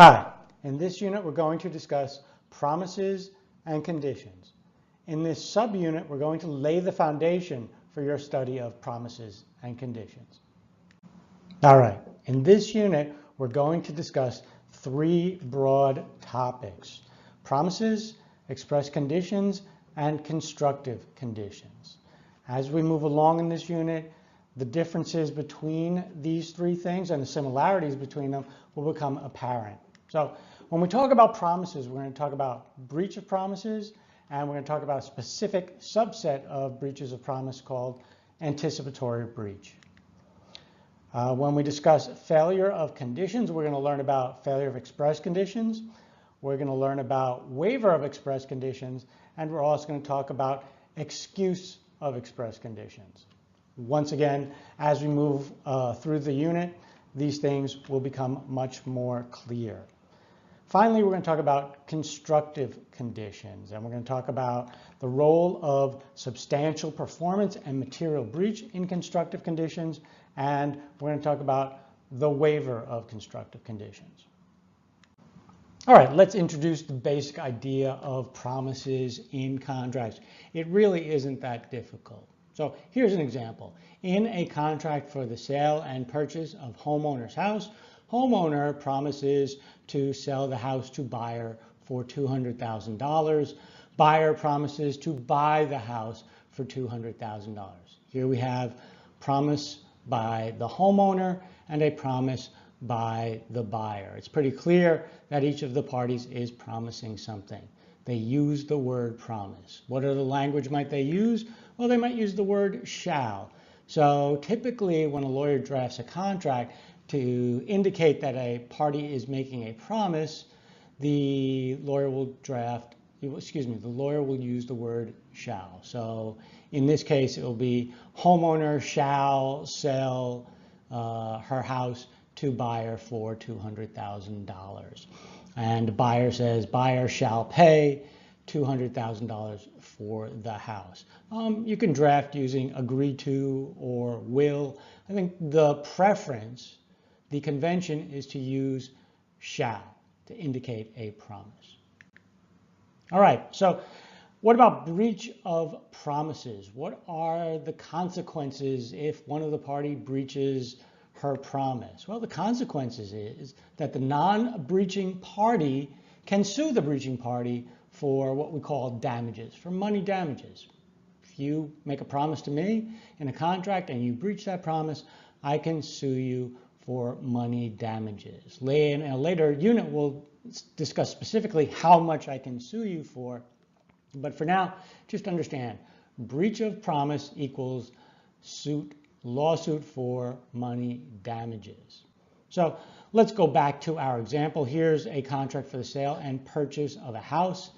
Hi, in this unit we're going to discuss promises and conditions. In this subunit we're going to lay the foundation for your study of promises and conditions. All right, in this unit we're going to discuss three broad topics: promises, express conditions, and constructive conditions. As we move along in this unit, the differences between these three things and the similarities between them will become apparent. So when we talk about promises, we're going to talk about breach of promises, and we're going to talk about a specific subset of breaches of promise called anticipatory breach. When we discuss failure of conditions, we're going to learn about failure of express conditions. We're going to learn about waiver of express conditions, and we're also going to talk about excuse of express conditions. Once again, as we move through the unit, these things will become much more clear. Finally, we're going to talk about constructive conditions, and we're going to talk about the role of substantial performance and material breach in constructive conditions, and we're going to talk about the waiver of constructive conditions. All right, let's introduce the basic idea of promises in contracts. It really isn't that difficult. So here's an example. In a contract for the sale and purchase of homeowner's house, homeowner promises to sell the house to buyer for $200,000. Buyer promises to buy the house for $200,000. Here we have promise by the homeowner and a promise by the buyer. It's pretty clear that each of the parties is promising something. They use the word promise. What other language might they use? Well, they might use the word shall. So typically when a lawyer drafts a contract to indicate that a party is making a promise, the lawyer will use the word shall. So in this case, it will be homeowner shall sell her house to buyer for $200,000. And buyer says buyer shall pay $200,000 for the house. You can draft using agree to or will. I think the preference, the convention, is to use shall to indicate a promise. All right, so what about breach of promises? What are the consequences if one of the party breaches her promise? Well, the consequences is that the non-breaching party can sue the breaching party for what we call damages, for money damages. If you make a promise to me in a contract and you breach that promise, I can sue you for money damages. In a later unit, we'll discuss specifically how much I can sue you for. But for now, just understand, breach of promise equals lawsuit for money damages. So let's go back to our example. Here's a contract for the sale and purchase of a house.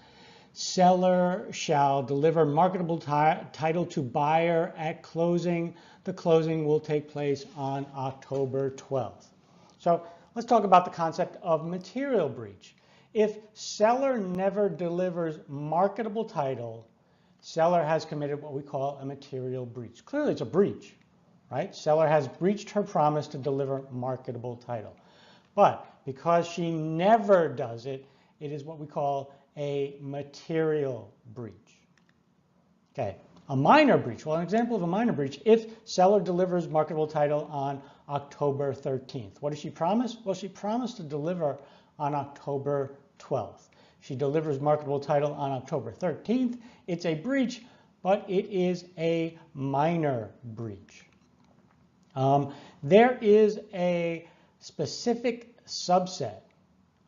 Seller shall deliver marketable title to buyer at closing. The closing will take place on October 12th. So let's talk about the concept of material breach. If seller never delivers marketable title, seller has committed what we call a material breach. Clearly it's a breach, right? Seller has breached her promise to deliver marketable title. But because she never does it, it is what we call a material breach. Okay, a minor breach. Well, an example of a minor breach, if seller delivers marketable title on October 13th. What does she promise? Well, she promised to deliver on October 12th. She delivers marketable title on October 13th. It's a breach, but it is a minor breach. There is a specific subset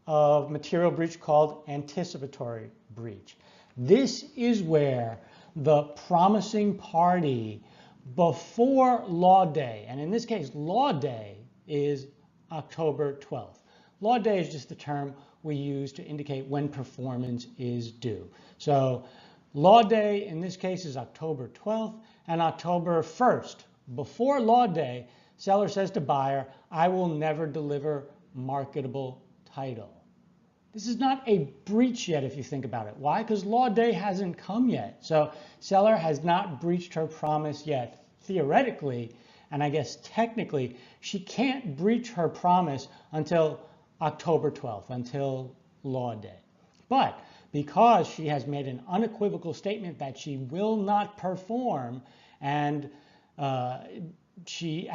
of material breach called anticipatory breach. This is where the promising party before law day, and in this case law day is October 12th. Law day is just the term we use to indicate when performance is due. So law day in this case is October 12th, and October 1st, before law day, seller says to buyer, I will never deliver marketable title. This is not a breach yet if you think about it. Why? Because law day hasn't come yet. So seller has not breached her promise yet. Theoretically, and I guess technically, she can't breach her promise until October 12th, until law day. But because she has made an unequivocal statement that she will not perform, and she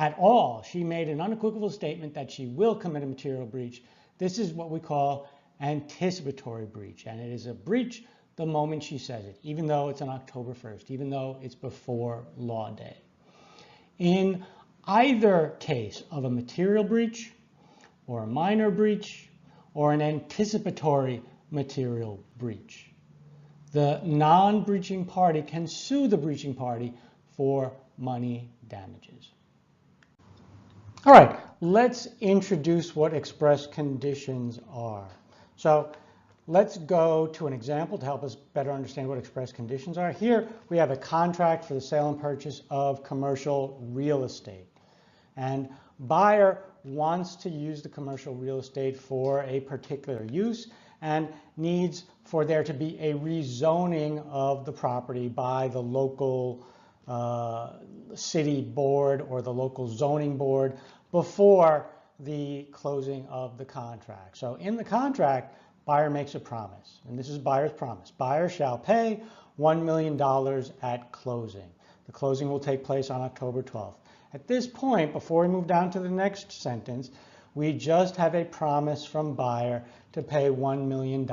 made an unequivocal statement that she will commit a material breach, this is what we call anticipatory breach. And it is a breach the moment she says it, even though it's on October 1st, even though it's before law day. In either case of a material breach or a minor breach or an anticipatory material breach, the non-breaching party can sue the breaching party for money damages. All right, let's introduce what express conditions are. So let's go to an example to help us better understand what express conditions are. Here we have a contract for the sale and purchase of commercial real estate. And buyer wants to use the commercial real estate for a particular use and needs for there to be a rezoning of the property by the local city board or the local zoning board before the closing of the contract. So in the contract, buyer makes a promise, and this is buyer's promise. Buyer shall pay $1 million at closing. The closing will take place on October 12th. At this point, before we move down to the next sentence, we just have a promise from buyer to pay $1 million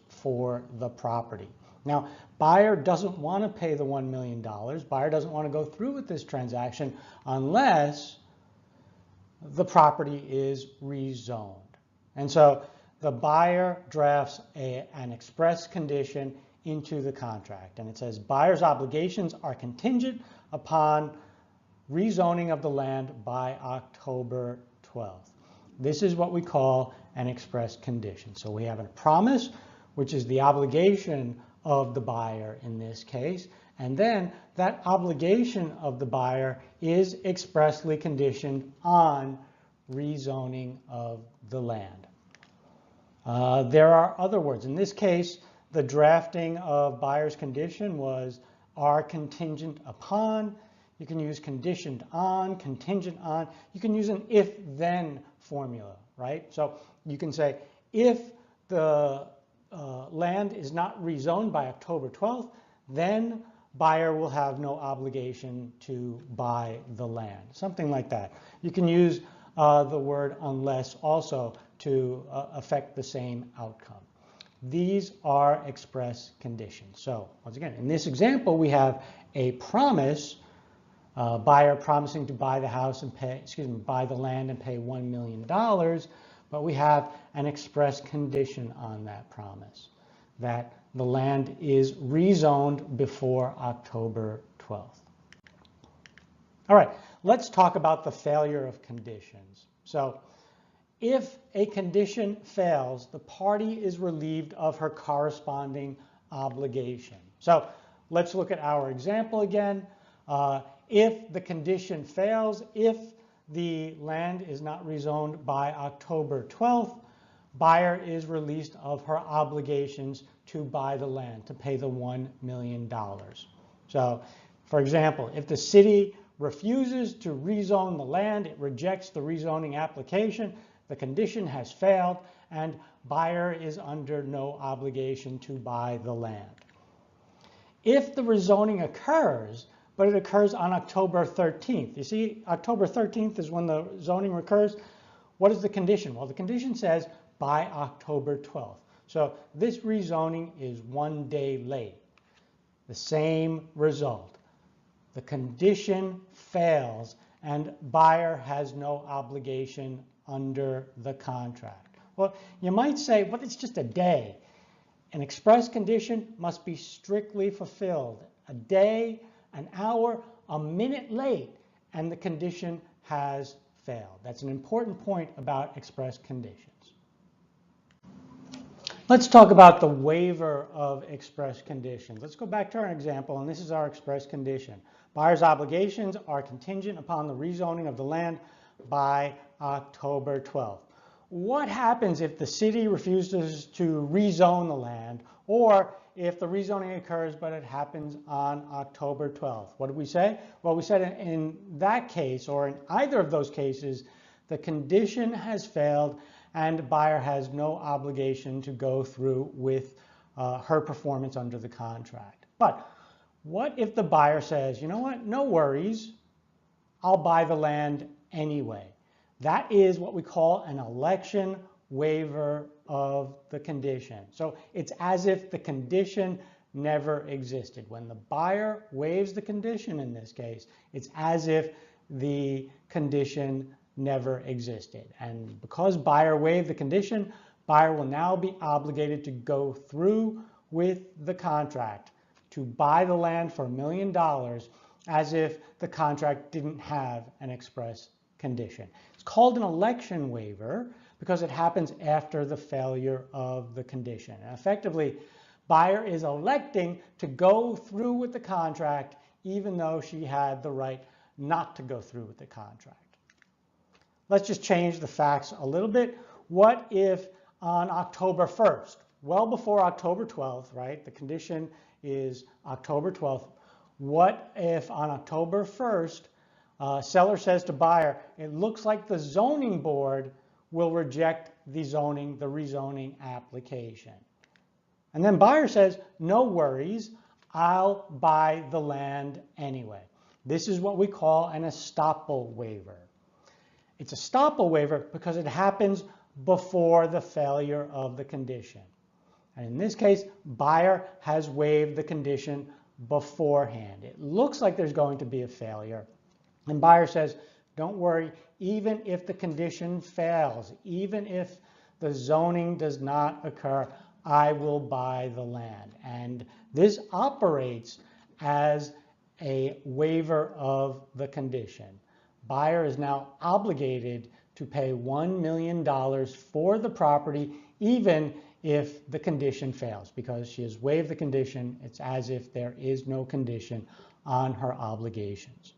for the property. Now, buyer doesn't want to pay the $1 million. Buyer doesn't want to go through with this transaction unless the property is rezoned. And so the buyer drafts an express condition into the contract. And it says buyer's obligations are contingent upon rezoning of the land by October 12th. This is what we call an express condition. So we have a promise, which is the obligation of the buyer in this case, and then that obligation of the buyer is expressly conditioned on rezoning of the land. There are other words. In this case, the drafting of buyer's condition was are contingent upon. You can use conditioned on, contingent on. You can use an if-then formula, right? So you can say if the land is not rezoned by October 12th, then buyer will have no obligation to buy the land, something like that. You can use the word unless also to affect the same outcome. These are express conditions. So once again, in this example, we have a promise, buyer promising to buy the house and buy the land and pay $1 million, but we have an express condition on that promise, that the land is rezoned before October 12th. All right, let's talk about the failure of conditions. So if a condition fails, the party is relieved of her corresponding obligation. So let's look at our example again. If the condition fails, if the land is not rezoned by October 12th, buyer is released of her obligations to buy the land, to pay the $1 million. So, for example, if the city refuses to rezone the land, it rejects the rezoning application, the condition has failed, and buyer is under no obligation to buy the land. If the rezoning occurs, but it occurs on October 13th. You see, October 13th is when the zoning occurs. What is the condition? Well, the condition says by October 12th. So this rezoning is 1 day late. The same result. The condition fails and buyer has no obligation under the contract. Well, you might say, but it's just a day. An express condition must be strictly fulfilled. A day, an hour, a minute late, and the condition has failed. That's an important point about express conditions. Let's talk about the waiver of express conditions. Let's go back to our example, and this is our express condition. Buyer's obligations are contingent upon the rezoning of the land by October 12th. What happens if the city refuses to rezone the land, or if the rezoning occurs but it happens on October 12th? What did we say? Well, we said in that case, or in either of those cases, the condition has failed and buyer has no obligation to go through with her performance under the contract. But what if the buyer says, you know what, no worries, I'll buy the land anyway? That is what we call an election waiver of the condition. So it's as if the condition never existed. When the buyer waives the condition in this case, it's as if the condition never existed. And because buyer waived the condition, buyer will now be obligated to go through with the contract to buy the land for $1 million as if the contract didn't have an express condition. It's called an election waiver because it happens after the failure of the condition. And effectively, buyer is electing to go through with the contract even though she had the right not to go through with the contract. Let's just change the facts a little bit. What if on October 1st, well before October 12th, right? The condition is October 12th. What if on October 1st, seller says to buyer, it looks like the zoning board will reject the rezoning application. And then buyer says, no worries, I'll buy the land anyway. This is what we call an estoppel waiver. It's a estoppel waiver because it happens before the failure of the condition. And in this case, buyer has waived the condition beforehand. It looks like there's going to be a failure. And buyer says, don't worry, even if the condition fails, even if the zoning does not occur, I will buy the land. And this operates as a waiver of the condition. Buyer is now obligated to pay $1 million for the property, even if the condition fails, because she has waived the condition. It's as if there is no condition on her obligations.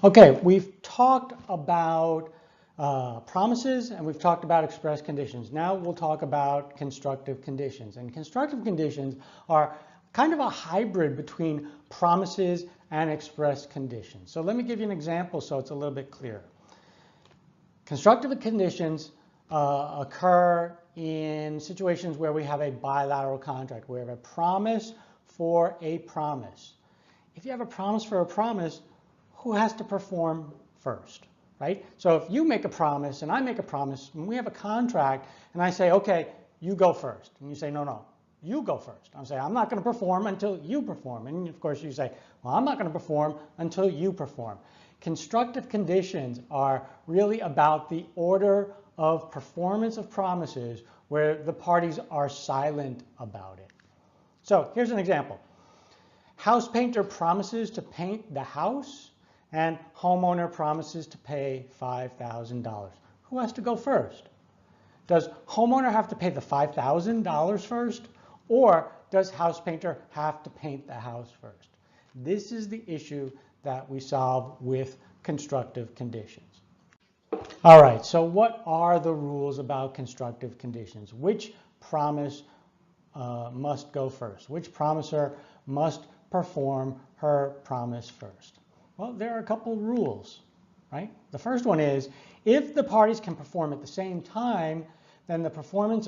Okay, we've talked about promises and we've talked about express conditions. Now we'll talk about constructive conditions. And constructive conditions are kind of a hybrid between promises and express conditions. So let me give you an example so it's a little bit clearer. Constructive conditions occur in situations where we have a bilateral contract, where we have a promise for a promise. If you have a promise for a promise, who has to perform first, right? So if you make a promise and I make a promise, and we have a contract, and I say, okay, you go first. And you say, no, you go first. I'm saying, I'm not going to perform until you perform. And of course you say, well, I'm not going to perform until you perform. Constructive conditions are really about the order of performance of promises where the parties are silent about it. So here's an example. House painter promises to paint the house and homeowner promises to pay $5,000. Who has to go first? Does homeowner have to pay the $5,000 first, or does house painter have to paint the house first? This is the issue that we solve with constructive conditions. All right, so what are the rules about constructive conditions? Which promise must go first? Which promiser must perform her promise first? Well, there are a couple rules, right? The first one is, if the parties can perform at the same time, then the performances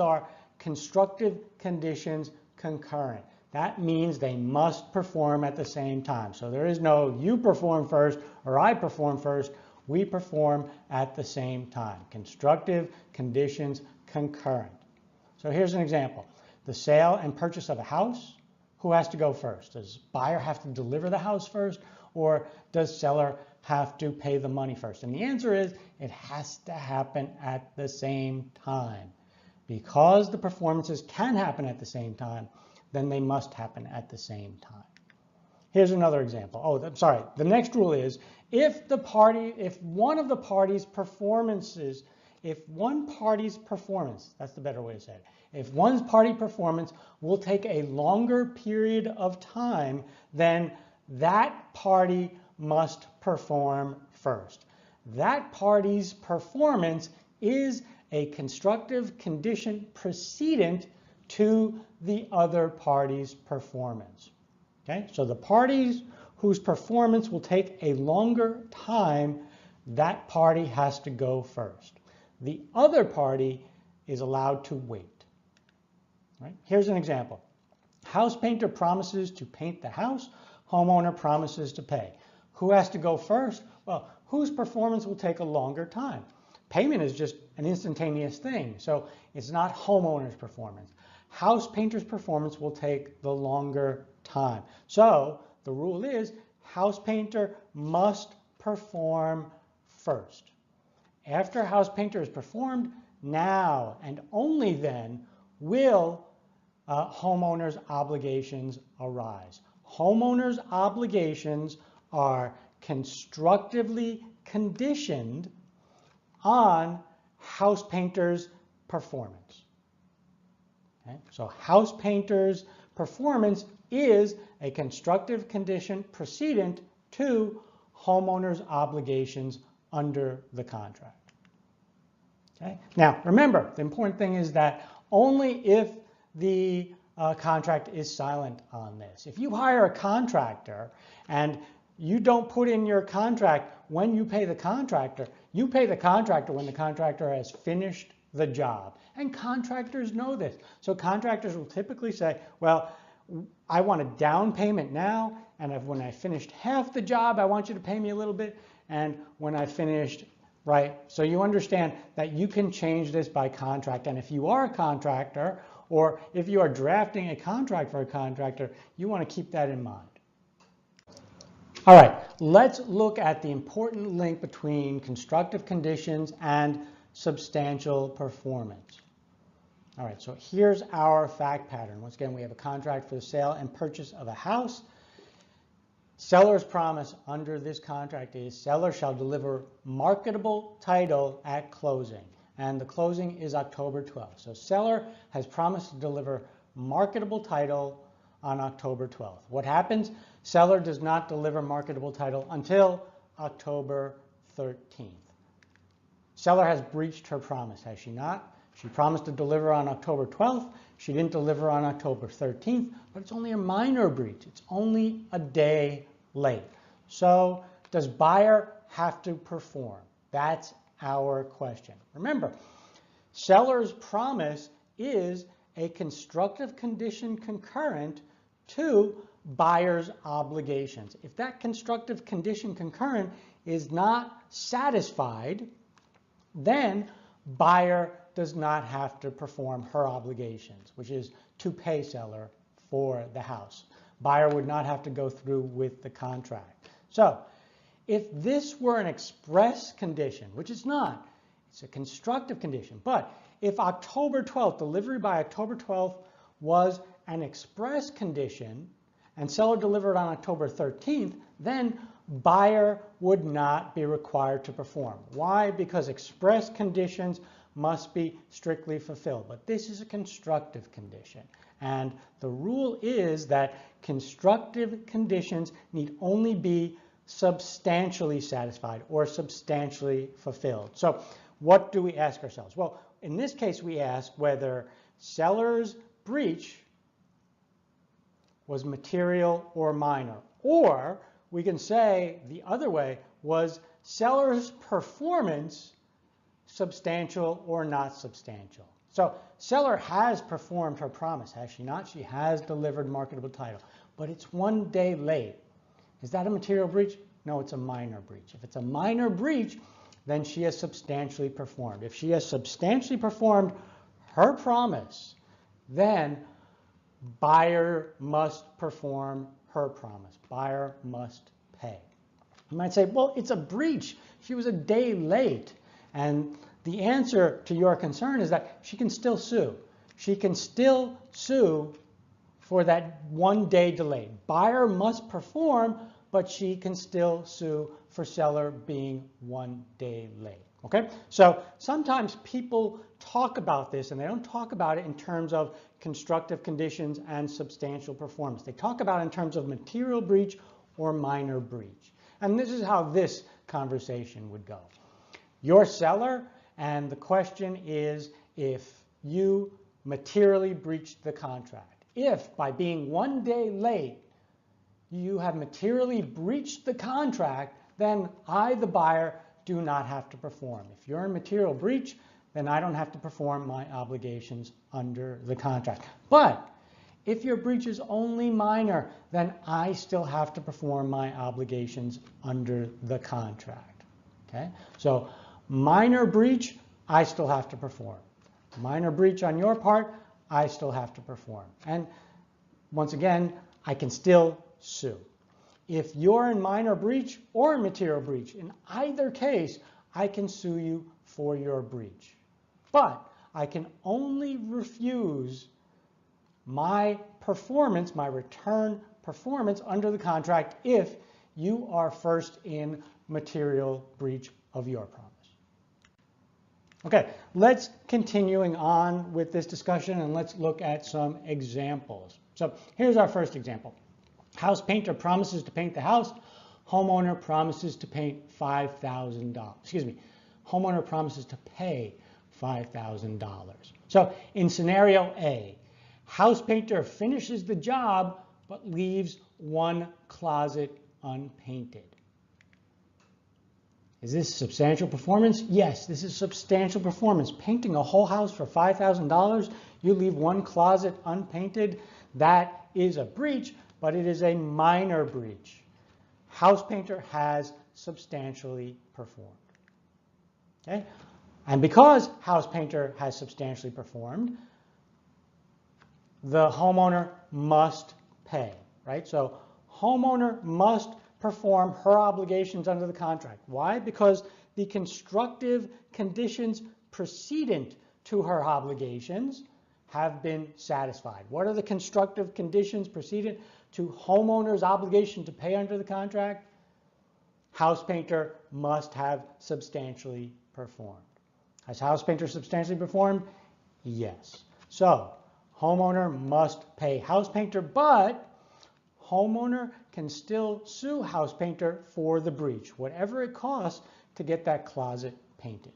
are constructive conditions concurrent. That means they must perform at the same time. So there is no you perform first or I perform first. We perform at the same time. Constructive conditions concurrent. So here's an example. The sale and purchase of a house. Who has to go first? Does buyer have to deliver the house first, or does seller have to pay the money first? And the answer is it has to happen at the same time. Because the performances can happen at the same time, then they must happen at the same time. Here's another example. Oh, I'm sorry. The next rule is if one party's performance, that's the better way to say it. If one party performance will take a longer period of time, then that party must perform first. That party's performance is a constructive condition precedent to the other party's performance. Okay, so the parties whose performance will take a longer time that party has to go first. The other party is allowed to wait. Right? Here's an example. House painter promises to paint the house. Homeowner promises to pay. Who has to go first? Well, whose performance will take a longer time? Payment is just an instantaneous thing, so it's not homeowner's performance. House painter's performance will take the longer time. So the rule is house painter must perform first. After house painter is performed, now and only then will homeowner's obligations arise. Homeowner's obligations are constructively conditioned on house painter's performance. Okay? So house painter's performance is a constructive condition precedent to homeowner's obligations under the contract. Okay? Now, remember, the important thing is that only if the contract is silent on this. If you hire a contractor and you don't put in your contract when you pay the contractor when the contractor has finished the job. And contractors know this. So contractors will typically say, well, I want a down payment now, and when I finished half the job, I want you to pay me a little bit, and when I finished, right? So you understand that you can change this by contract, and if you are a contractor, or if you are drafting a contract for a contractor, you want to keep that in mind. All right, let's look at the important link between constructive conditions and substantial performance. All right, so here's our fact pattern. Once again, we have a contract for the sale and purchase of a house. Seller's promise under this contract is seller shall deliver marketable title at closing. And the closing is October 12th. So seller has promised to deliver marketable title on October 12th. What happens? Seller does not deliver marketable title until October 13th. Seller has breached her promise, has she not? She promised to deliver on October 12th. She didn't deliver on October 13th, but it's only a minor breach. It's only a day late. So does buyer have to perform? That's our question. Remember, seller's promise is a constructive condition concurrent to buyer's obligations. If that constructive condition concurrent is not satisfied, then buyer does not have to perform her obligations, which is to pay seller for the house. Buyer would not have to go through with the contract. So if this were an express condition, which it's not, it's a constructive condition, but if October 12th, delivery by October 12th was an express condition and seller delivered on October 13th, then buyer would not be required to perform. Why? Because express conditions must be strictly fulfilled. But this is a constructive condition. And the rule is that constructive conditions need only be substantially satisfied or substantially fulfilled. So what do we ask ourselves? Well, in this case, we ask whether seller's breach was material or minor. Or we can say the other way, was seller's performance substantial or not substantial? So seller has performed her promise, has she not? She has delivered marketable title, but it's one day late. Is that a material breach? No, it's a minor breach. If it's a minor breach, then she has substantially performed. If she has substantially performed her promise, then buyer must perform her promise. Buyer must pay. You might say, well, it's a breach. She was a day late. And the answer to your concern is that she can still sue. She can still sue for that one day delay. Buyer must perform, but she can still sue for seller being one day late. Okay? So sometimes people talk about this and they don't talk about it in terms of constructive conditions and substantial performance. They talk about it in terms of material breach or minor breach. And this is how this conversation would go. You're seller, and the question is if you materially breached the contract. If by being one day late you have materially breached the contract, then I, the buyer, do not have to perform. If you're in material breach, then I don't have to perform my obligations under the contract. But if your breach is only minor, then I still have to perform my obligations under the contract. Okay? So minor breach, I still have to perform. Minor breach on your part, I still have to perform. And once again, I can still sue. If you're in minor breach or in material breach, in either case, I can sue you for your breach. But I can only refuse my performance, my return performance under the contract if you are first in material breach of your promise. Okay, let's continuing on with this discussion and let's look at some examples. So here's our first example. House painter promises to paint the house. Homeowner promises to paint $5,000. Excuse me. Homeowner promises to pay $5,000. So in scenario A, house painter finishes the job but leaves one closet unpainted. Is this substantial performance? Yes, this is substantial performance. Painting a whole house for $5,000, you leave one closet unpainted, that is a breach, but it is a minor breach. House painter has substantially performed. Okay? And because house painter has substantially performed, the homeowner must pay, right? So homeowner must perform her obligations under the contract. Why? Because the constructive conditions precedent to her obligations have been satisfied. What are the constructive conditions precedent to homeowner's obligation to pay under the contract? House painter must have substantially performed. Has house painter substantially performed? Yes. So homeowner must pay house painter, but homeowner can still sue house painter for the breach, whatever it costs to get that closet painted.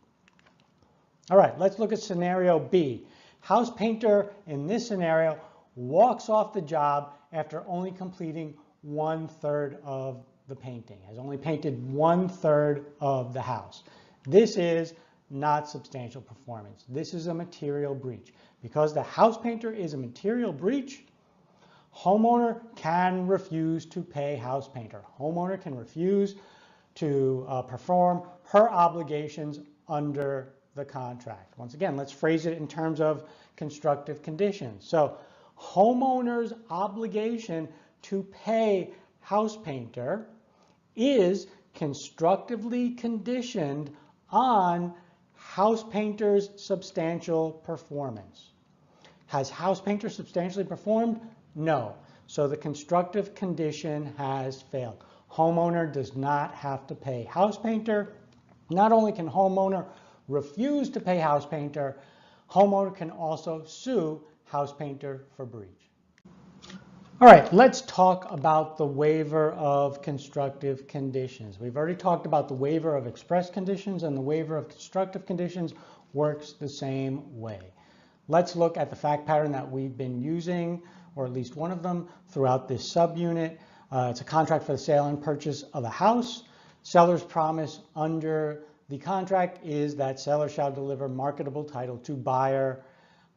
All right, let's look at scenario B. House painter in this scenario walks off the job after only completing 1/3 of the painting, has only painted 1/3 of the house. This is not substantial performance. This is a material breach. Because the house painter is a material breach, homeowner can refuse to pay house painter. Homeowner can refuse to perform her obligations under the contract. Once again, let's phrase it in terms of constructive conditions. So homeowner's obligation to pay house painter is constructively conditioned on house painter's substantial performance. Has house painter substantially performed? No. So the constructive condition has failed. Homeowner does not have to pay house painter. Not only can homeowner refuse to pay house painter, homeowner can also sue house painter for breach. All right, let's talk about the waiver of constructive conditions. We've already talked about the waiver of express conditions, and the waiver of constructive conditions works the same way. Let's look at the fact pattern that we've been using, or at least one of them, throughout this subunit. It's a contract for the sale and purchase of a house. Seller's promise under the contract is that seller shall deliver marketable title to buyer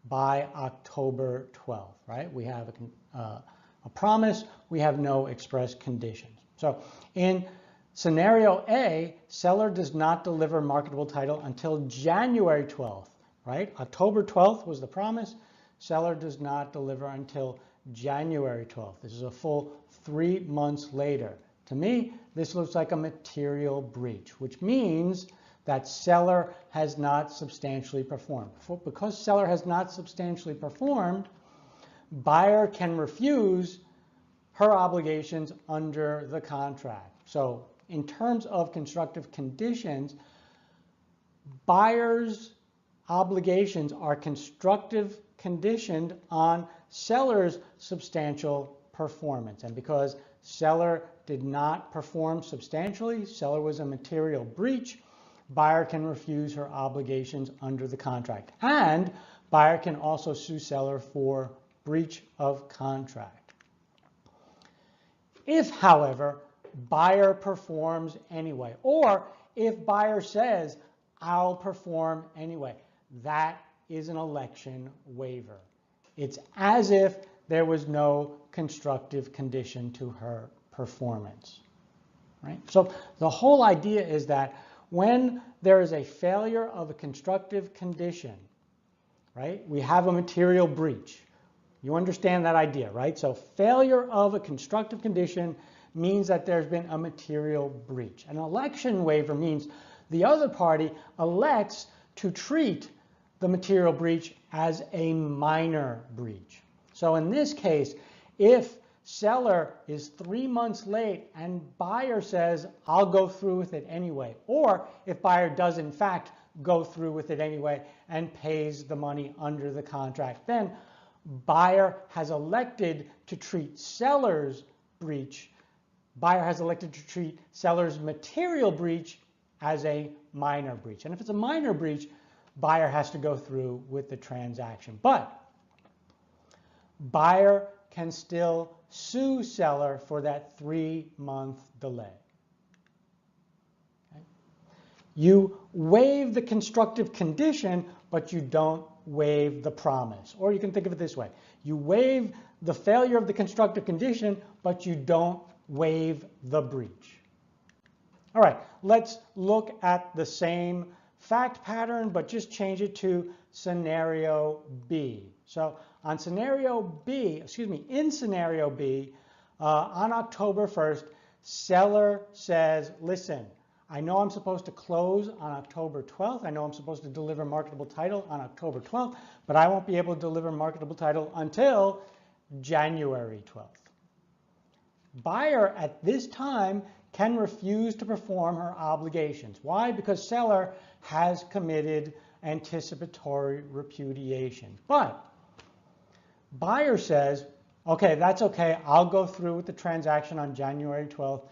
by October 12th, right? We have a promise, we have no express conditions. So in scenario A, seller does not deliver marketable title until January 12th, right? October 12th was the promise. Seller does not deliver until January 12th. This is a full 3 months later. To me, this looks like a material breach, which means that seller has not substantially performed. Because seller has not substantially performed, buyer can refuse her obligations under the contract. So in terms of constructive conditions, buyer's obligations are constructive conditioned on seller's substantial performance. And because seller did not perform substantially, seller was a material breach, buyer can refuse her obligations under the contract. And buyer can also sue seller for breach of contract. If, however, buyer performs anyway, or if buyer says, I'll perform anyway, that is an election waiver. It's as if there was no constructive condition to her performance. Right? So the whole idea is that when there is a failure of a constructive condition, right, we have a material breach. You understand that idea, right? So failure of a constructive condition means that there's been a material breach. An election waiver means the other party elects to treat the material breach as a minor breach. So in this case, if seller is 3 months late and buyer says, I'll go through with it anyway, or if buyer does in fact go through with it anyway and pays the money under the contract, then buyer has elected to treat seller's breach, buyer has elected to treat seller's material breach as a minor breach. And if it's a minor breach, buyer has to go through with the transaction. But buyer can still sue seller for that 3-month delay. Okay? You waive the constructive condition, but you don't waive the promise. Or you can think of it this way. You waive the failure of the constructive condition, but you don't waive the breach. All right, let's look at the same fact pattern, but just change it to scenario B. So on scenario B, in scenario B, on October 1st, seller says, listen, I know I'm supposed to close on October 12th. I know I'm supposed to deliver marketable title on October 12th, but I won't be able to deliver marketable title until January 12th. Buyer at this time can refuse to perform her obligations. Why? Because seller has committed anticipatory repudiation. But buyer says, okay, that's okay. I'll go through with the transaction on January 12th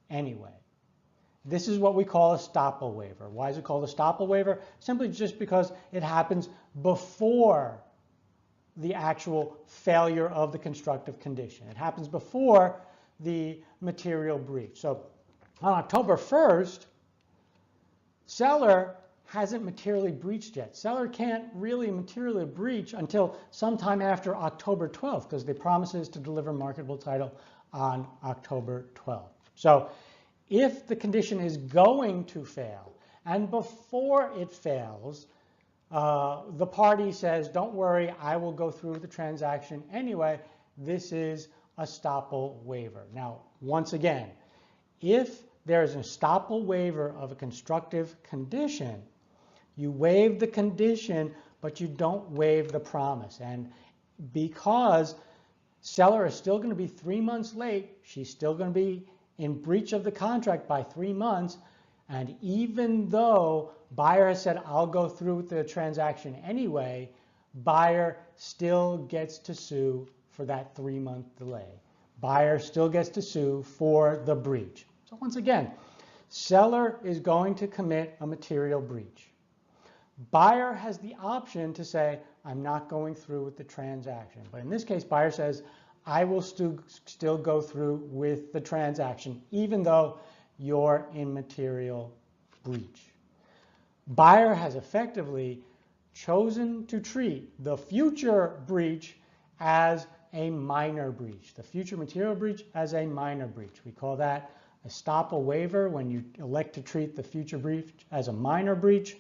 anyway. This is what we call a estoppel waiver. Why is it called a estoppel waiver? Simply just because it happens before the actual failure of the constructive condition. It happens before the material breach. So on October 1st, seller hasn't materially breached yet. Seller can't really materially breach until sometime after October 12th because the promise is to deliver marketable title on October 12th. So if the condition is going to fail and before it fails, the party says, don't worry, I will go through with the transaction anyway, this is a estoppel waiver. Now, once again, if there is an estoppel waiver of a constructive condition, you waive the condition, but you don't waive the promise. And because seller is still going to be 3 months late, she's still going to be in breach of the contract by 3 months, and even though buyer has said, I'll go through with the transaction anyway, buyer still gets to sue for that 3-month delay. Buyer still gets to sue for the breach. So once again, seller is going to commit a material breach. Buyer has the option to say, I'm not going through with the transaction. But in this case, buyer says, I will still go through with the transaction, even though you're in material breach. Buyer has effectively chosen to treat the future breach as a minor breach, the future material breach as a minor breach. We call that a estoppel waiver when you elect to treat the future breach as a minor breach,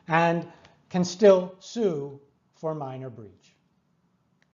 and can still sue for minor breach.